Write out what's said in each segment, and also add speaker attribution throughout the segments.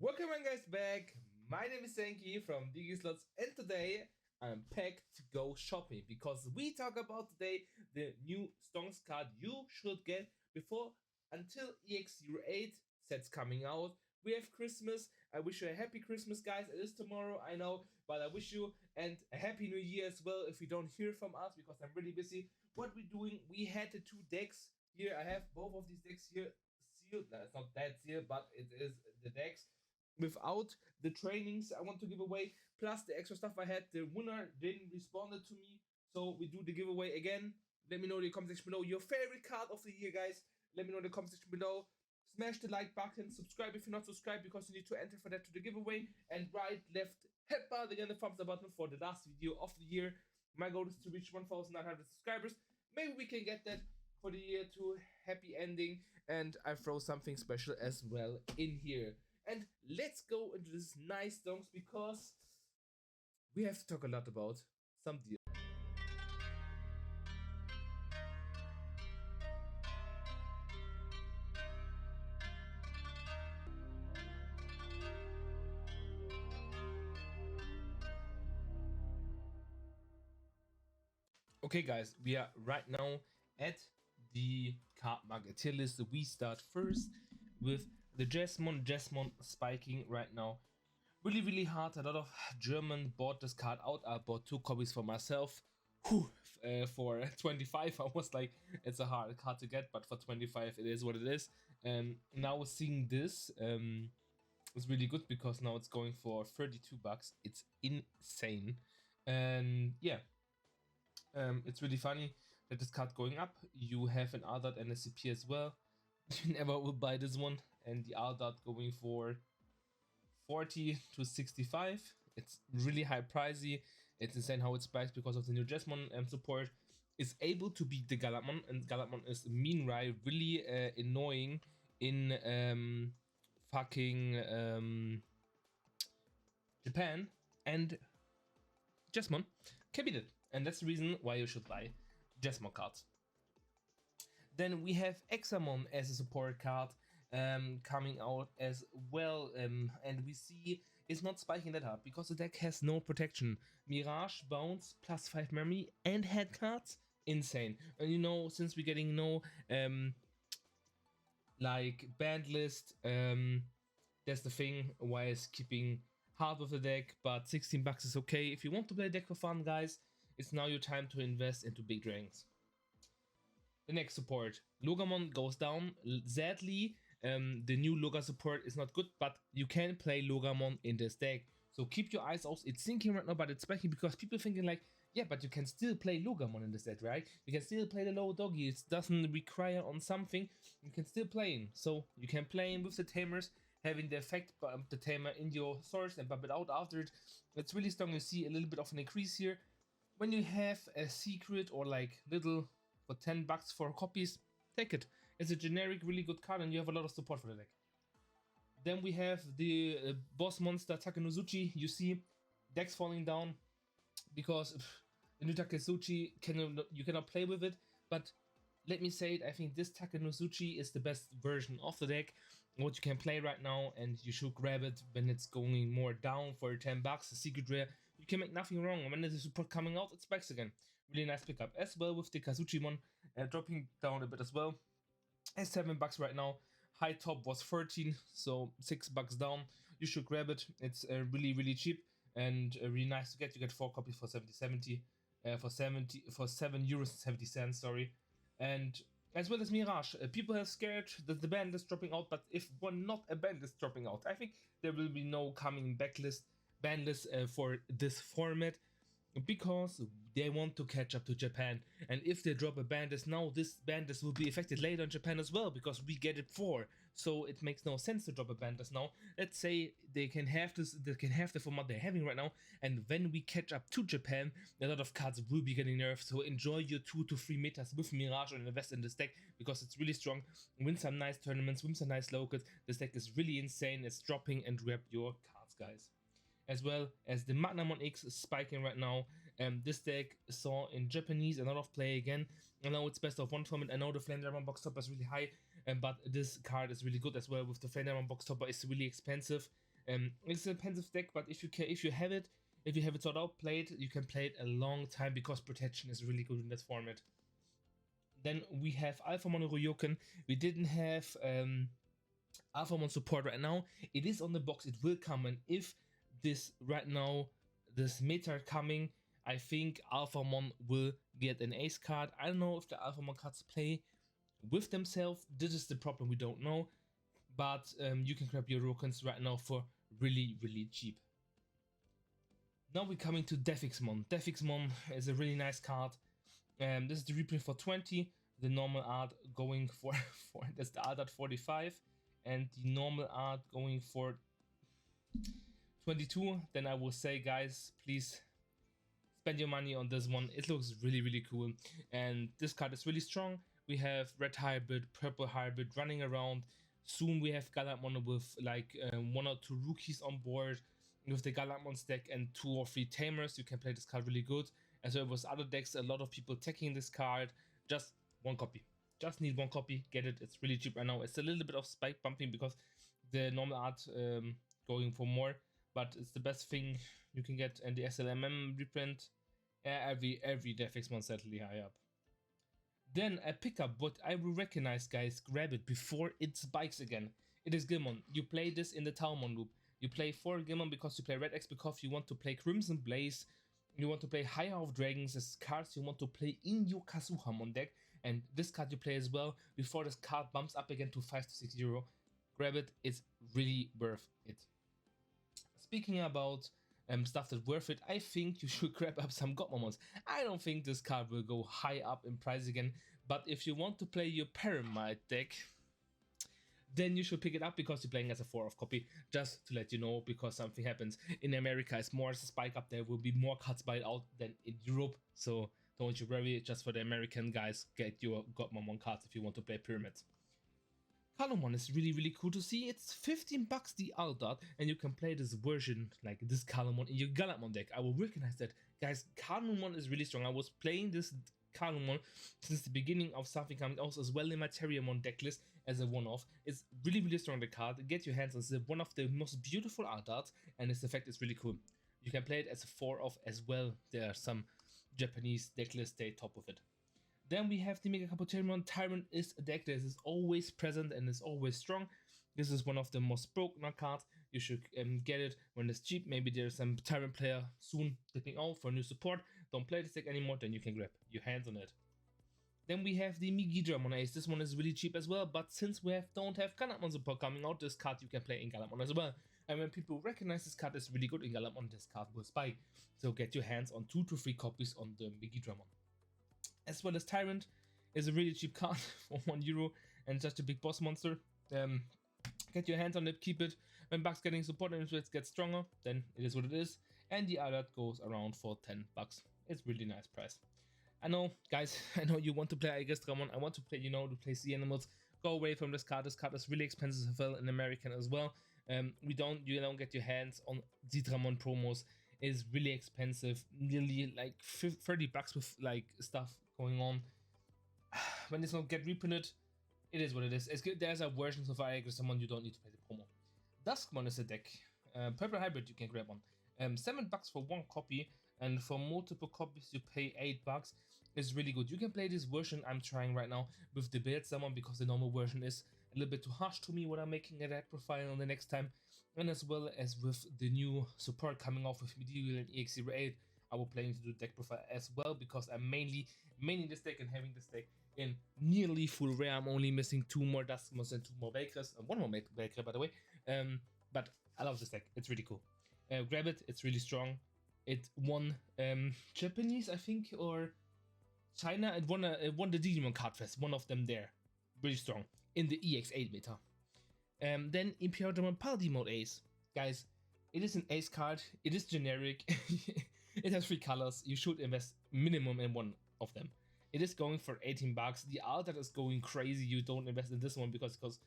Speaker 1: Welcome guys back. My name is Senki from Digislots, and today I'm packed to go shopping because we talk about today the new Stonks card you should get before until EX08 sets coming out. We have Christmas. I wish you a happy Christmas, guys. It is tomorrow, I know, but I wish you and a happy new year as well if you don't hear from us because I'm really busy. What we're doing, we had the two decks here. I have both of these decks here sealed. No, it's not that sealed, but it is the decks without the trainings I want to give away, plus the extra stuff I had. The winner didn't respond to me, so we do the giveaway again. Let me know in the comment section below your favorite card of the year, guys. Let me know in the comment section below. Smash the like button, subscribe if you're not subscribed because you need to enter for that to the giveaway, and right, left, head button, again the thumbs up button for the last video of the year. My goal is to reach 1,900 subscribers. Maybe we can get that for the year to happy ending, and I throw something special as well in here. And let's go into this nice donks because we have to talk a lot about some deals. Okay guys, we are right now at the card market tier list. We start first with the Digimon spiking right now. Really hard. A lot of German bought this card out. I bought 2 copies for myself. For 25 I was like, it's a hard card to get, but for 25 it is what it is. And now seeing this is really good because now it's going for 32 bucks. It's insane. And yeah, it's really funny that this card going up. You have an Ardart and a CP as well. You never will buy this one. And the Ardart going for 40 to 65. It's really high pricey. It's insane how it's priced because of the new Digimon support. Is able to beat the Galamon, and Galamon is meanwhile really annoying in fucking Japan, and Digimon can beat it, and that's the reason why you should buy Digimon cards. Then we have Examon as a support card coming out as well, and we see it's not spiking that hard because the deck has no protection. Mirage, Bounce, +5 memory, and head cards, insane. And you know, since we're getting no like banned list, that's the thing why it's keeping half of the deck, but 16 bucks is okay. If you want to play a deck for fun, guys, it's now your time to invest into big drinks. The next support, Logamon goes down. Sadly, the new Loga support is not good, but you can play Logamon in this deck. So keep your eyes out. It's sinking right now, but it's spiking because people thinking like, yeah, but you can still play Logamon in this deck, right? You can still play the low doggy. It doesn't require on something. You can still play him. So you can play him with the tamers, having the effect bump the tamer in your source and bump it out after it. It's really strong. You see a little bit of an increase here. When you have a secret or like little for 10 bucks for copies, take it. It's a generic, really good card, and you have a lot of support for the deck. Then we have the boss monster Takenozuchi. You see decks falling down because the new Takenozuchi you cannot play with it. But let me say it, I think this Takenozuchi is the best version of the deck, what you can play right now, and you should grab it when it's going more down for 10 bucks. A secret rare, you can make nothing wrong. And when there's a support coming out, it spikes again. Really nice pickup as well with the Kazuchimon dropping down a bit as well. At 7 bucks right now. High top was 13, so 6 bucks down. You should grab it. It's really cheap and really nice to get. You get 4 copies for 7 euros 70 cents. Sorry. And as well as Mirage, people are scared that the band is dropping out, but if not a band is dropping out, I think there will be no coming ban list for this format, because they want to catch up to Japan. And if they drop a bandlist now, this bandlist will be affected later in Japan as well, because we get it for. So it makes no sense to drop a bandlist now. Let's say they can have this, they can have the format they're having right now, and when we catch up to Japan, a lot of cards will be getting nerfed. So enjoy your 2 to 3 metas with Mirage and invest in this deck because it's really strong. Win some nice tournaments, win some nice locals. This deck is really insane. It's dropping, and grab your cards, guys. As well as the Magnamon X spiking right now. This deck saw in Japanese a lot of play again. I know it's best of 1 format. I know the Flame Diamond box topper is really high, but this card is really good as well. With the Flame Diamond box topper, it's really expensive. It's a pensive deck, but if you have it sort out, play it, you can play it a long time because protection is really good in this format. Then we have Alphamon Ryoken. We didn't have Alphamon support right now. It is on the box, it will come, and if this meta coming, I think Alphamon will get an ace card. I don't know if the Alphamon cards play with themselves. This is the problem, we don't know. But you can grab your Ryokens right now for really, really cheap. Now we're coming to Defixmon. Defixmon is a really nice card. This is the reprint for 20. The normal art going for that's the art at 45, and the normal art going for 22. Then I will say, guys, please spend your money on this one. It looks really, really cool, and this card is really strong. We have red hybrid, purple hybrid running around. Soon we have Galamon with like 1 or 2 rookies on board. With the Galamon deck and 2 or 3 tamers, you can play this card really good. As well as other decks, a lot of people taking this card. Just 1 copy. Just need 1 copy. Get it. It's really cheap right now. It's a little bit of spike bumping because the normal art going for more, but it's the best thing you can get. And the SLMM reprint, every Defixmon slightly high up. Then a pickup what I will recognize, guys. Grab it before it spikes again. It is Gilmon. You play this in the Talmon loop. You play 4 Gilmon because you play Red X, because you want to play Crimson Blaze. You want to play Higher of Dragons as cards you want to play in your Kazuhamon deck. And this card you play as well before this card bumps up again to 5 to 6 euro. Grab it. It's really worth it. Speaking about stuff that's worth it, I think you should grab up some Godmomons. I don't think this card will go high up in price again, but if you want to play your Pyramid deck, then you should pick it up because you're playing as a 4 of copy, just to let you know, because something happens. In America, it's more as a spike up, there will be more cards buy out than in Europe, so don't you worry, just for the American guys, get your Godmomon cards if you want to play Pyramids. Kalumon is really, really cool to see. It's 15 bucks the alt art, and you can play this version, like this Kalumon, in your Galamon deck. I will recognize that. Guys, Kalumon is really strong. I was playing this Kalumon since the beginning of something coming out as well in my Terriermon deck list as a one-off. It's really, really strong, the card. Get your hands on it. It's one of the most beautiful art arts, and its effect is really cool. You can play it as a 4-off as well. There are some Japanese deck lists, stay top of it. Then we have the Mega Capoterion. Tyrant is a deck that is always present and is always strong. This is one of the most broken cards. You should get it when it's cheap. Maybe there's some Tyrant player soon dipping out for new support. Don't play this deck anymore, then you can grab your hands on it. Then we have the Megidramon Ace. This one is really cheap as well, but since we don't have Galamon support coming out, this card you can play in Galamon as well. And when people recognize this card is really good in Galamon, this card will spike. So get your hands on 2 to 3 copies on the Megidramon. As well as Tyrant is a really cheap card for 1 euro and just a big boss monster. Get your hands on it, keep it. When bugs getting support and it gets stronger, then it is what it is. And the alert goes around for 10 bucks. It's really nice price. I know, guys, I know you want to play Aigestramon. I want to play, to play Sea Animals. Go away from this card. This card is really expensive as well in American as well. You don't get your hands on Zidramon promos. It's really expensive, nearly like 30 bucks with like stuff going on. When it's not get reprinted, it is what it is. It's good. There's a version of Aigestramon, you don't need to play the promo. Duskmon is a deck. Purple Hybrid you can grab on. 7 bucks for 1 copy, and for multiple copies you pay 8 bucks. It's really good. You can play this version I'm trying right now with the Build Summon, because the normal version is a little bit too harsh to me when I'm making a deck profile on the next time. And as well as with the new support coming off with Medieval and EX08, I will plan to do deck profile as well, because I'm mainly this deck and having this deck in nearly full rare. I'm only missing 2 more Duskmons and 2 more Bakers, 1 more Baker by the way. But I love this deck. It's really cool. Grab it. It's really strong. It won Japanese, I think, or China. It won the Digimon Card Fest. One of them there. Really strong in the EX8 meta. Then Imperial Demon Paladin Ace. Guys, it is an ace card. It is generic. It has 3 colors. You should invest minimum in 1 of them. It is going for 18 bucks. The altar is going crazy. You don't invest in this one because it goes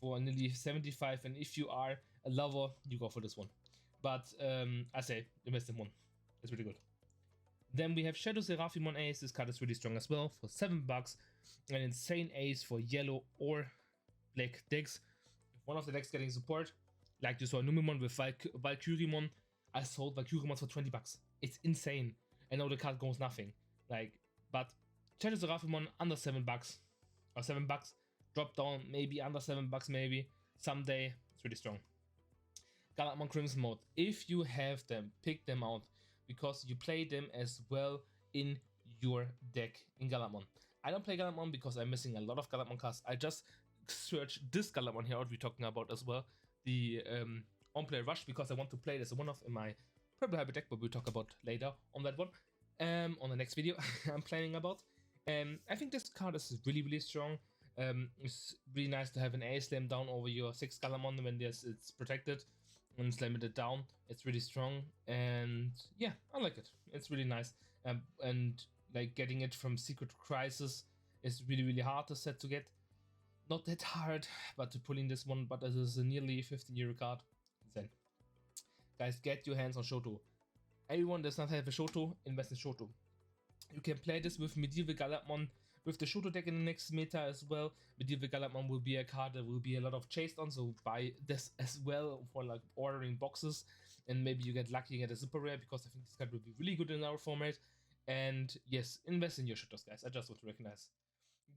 Speaker 1: for nearly 75. And if you are a lover, you go for this one. But I say invest in 1. It's really good. Then we have Shadow Seraphimon Ace. This card is really strong as well for 7 bucks. An insane ace for yellow or black decks. If one of the decks getting support, Like you saw Numemon with Valkyriemon. I sold Valkyriemon for 20 bucks. It's insane. And now the card goes nothing. Like, but Cendril under 7 bucks or 7 bucks. Drop down maybe under 7 bucks maybe someday. It's really strong. Galatmon Crimson mode. If you have them, pick them out because you play them as well in your deck in Galatmon. I don't play Galatmon because I'm missing a lot of Galatmon cards. I just searched this Galatmon here out we're talking about as well. The on-play rush because I want to play it as a one-off in my purple hybrid deck, but we'll talk about later on that one. On the next video I'm planning about. I think this card is really, really strong. It's really nice to have an A slam down over your 6 Galatmon when it's protected and slam it down. It's really strong, and yeah, I like it. It's really nice. And like getting it from Secret Crisis is really, really hard to set to get. Not that hard, but to pulling this one, but this is a nearly 15-euro card. Insane. Guys, get your hands on Shoto. Everyone does not have a Shoto, invest in Shoto. You can play this with Medieval Galatmon, with the Shoto deck in the next meta as well. Medieval Galatmon will be a card that will be a lot of chased on, so buy this as well for like ordering boxes. And maybe you get lucky and get a super rare, because I think this card will be really good in our format. And yes, invest in your Shotos, guys. I just want to recognize.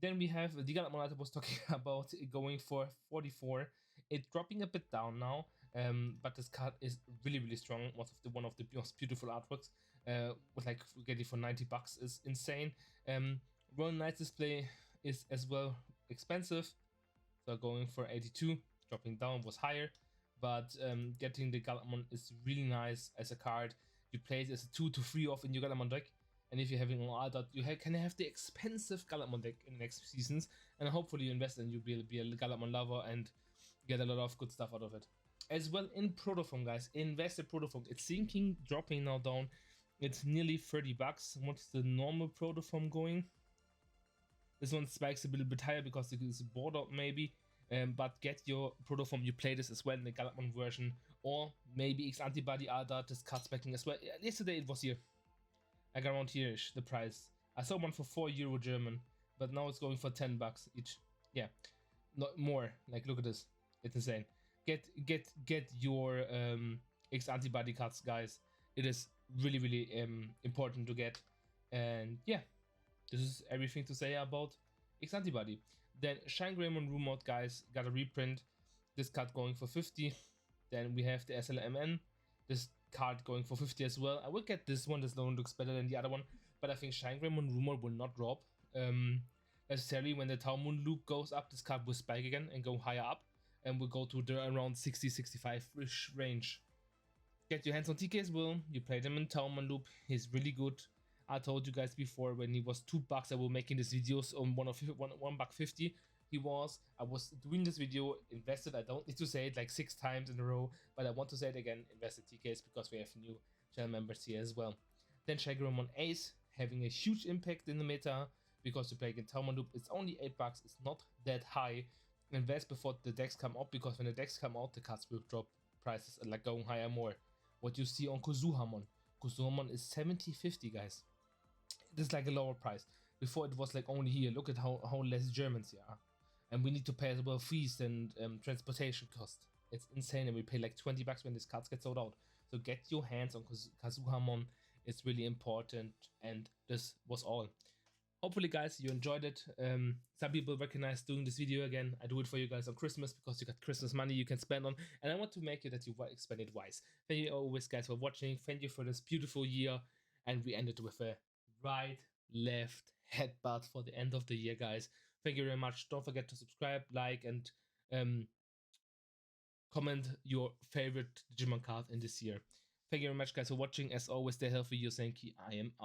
Speaker 1: Then we have the Galatmon I was talking about going for 44. It's dropping a bit down now, but this card is really, really strong. One of the most beautiful artworks. With like getting it for 90 bucks is insane. Royal Knights display is as well expensive, so going for 82. Dropping down was higher, but getting the Galatmon is really nice as a card. You play it as a 2 to 3 off in your Galatmon deck. And if you're having an Aldat, you can have the expensive Galatmon deck in the next seasons. And hopefully you invest and you'll be a Galatmon lover and get a lot of good stuff out of it. As well in Protoform, guys. Invest in Protoform. It's sinking, dropping now down. It's nearly 30 bucks. What's the normal Protoform going? This one spikes a little bit higher because it is bored out maybe. But get your Protoform. You play this as well in the Galatmon version. Or maybe X Antibody Aldat is card specking as well. Yesterday it was here. Like around here-ish, the price. I saw one for 4 euro German, but now it's going for 10 bucks each. Yeah, not more. Like, look at this. It's insane. Get your X antibody cards, guys. It is really, really important to get. And yeah, this is everything to say about X antibody. Then Shine Greymon Rumored, guys, got a reprint. This card going for 50. Then we have the SLMN. This card going for 50 as well. I will get this one. This one looks better than the other one, but I think Shine Greymon Rumor will not drop necessarily. When the Moon loop goes up, this card will spike again and go higher up, and will go to the around 60-65-ish range. Get your hands on TK as well. You play them in Moon loop. He's really good. I told you guys before, when he was 2 bucks, I was making these videos on $1.50. I was doing this video, invested. I don't need to say it like 6 times in a row, but I want to say it again, invested TKs, because we have new channel members here as well. Then Shagramon Ace, having a huge impact in the meta, because you play against Talmud Loop. It's only 8 bucks, it's not that high. Invest before the decks come out, because when the decks come out, the cards will drop prices and like going higher more. What you see on Kozuhamon. Kozuhamon is 70-50, guys. This is like a lower price. Before it was like only here. Look at how less Germans here are. And we need to pay as well fees and transportation cost. It's insane, and we pay like 20 bucks when this cards get sold out. So get your hands on Kazuhamon. It's really important, and this was all. Hopefully, guys, you enjoyed it. Some people recognize doing this video again. I do it for you guys on Christmas, because you got Christmas money you can spend on, and I want to make it that you spend it wise. Thank you always, guys, for watching. Thank you for this beautiful year, and we ended with a right, left headbutt for the end of the year, guys. Thank you very much. Don't forget to subscribe, like, and comment your favorite Digimon card in this year. Thank you very much, guys, for watching. As always, stay healthy. Your Senki. I am out.